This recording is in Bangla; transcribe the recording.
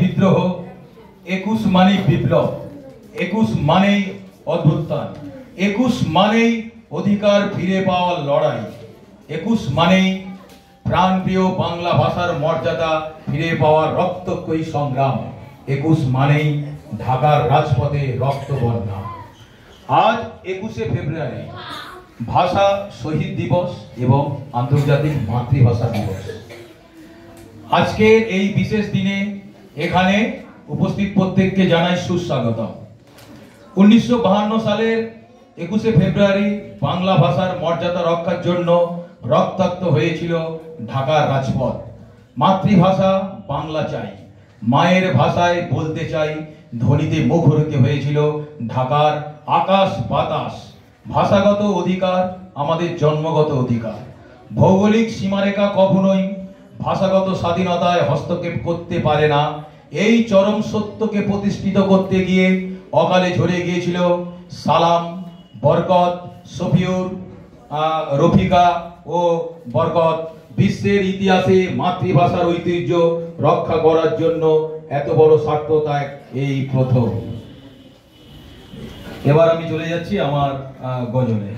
বিদ্রোহ, 21 মানেই বিপ্লব, 21 মানেই অভ্যুত্থান, 21 মানেই অধিকার ফিরে পাওয়ার লড়াই, 21 মানেই প্রাণপ্রিয় বাংলা ভাষার মর্যাদা ফিরে পাওয়ার রক্তক্ষয়ী সংগ্রাম, 21 মানেই ঢাকার রাজপথে রক্ত বন্যা। আজ 21শে ফেব্রুয়ারি ভাষা শহীদ দিবস এবং আন্তর্জাতিক মাতৃভাষা দিবস। আজকের এই বিশেষ দিনে এখানে উপস্থিত প্রত্যেককে জানাই সুস্বাগতম। 1952 সালের 21শে ফেব্রুয়ারি বাংলা ভাষার মর্যাদা রক্ষার জন্য রক্তাক্ত হয়েছিল ঢাকার রাজপথ। মাতৃভাষা বাংলা চাই, মায়ের ভাষায় বলতে চাই ধ্বনিতে মুখরিত হয়েছিল ঢাকার আকাশ বাতাস। ভাষাগত অধিকার আমাদের জন্মগত অধিকার। ভৌগোলিক সীমারেখা কখনোই ভাষাগত স্বাধীনতায় হস্তক্ষেপ করতে পারে না। এই চরম সত্যকে প্রতিষ্ঠিত করতে গিয়ে অকালে ঝরে গিয়েছিল সালাম, বরকত, শফিউর, রফিকা ও বরকত। বিশ্বের ইতিহাসে মাতৃভাষার ঐতিহ্য রক্ষা করার জন্য এত বড় স্বার্থত্যাগ এই প্রথম। এবার আমি চলে যাচ্ছি আমার গজলে।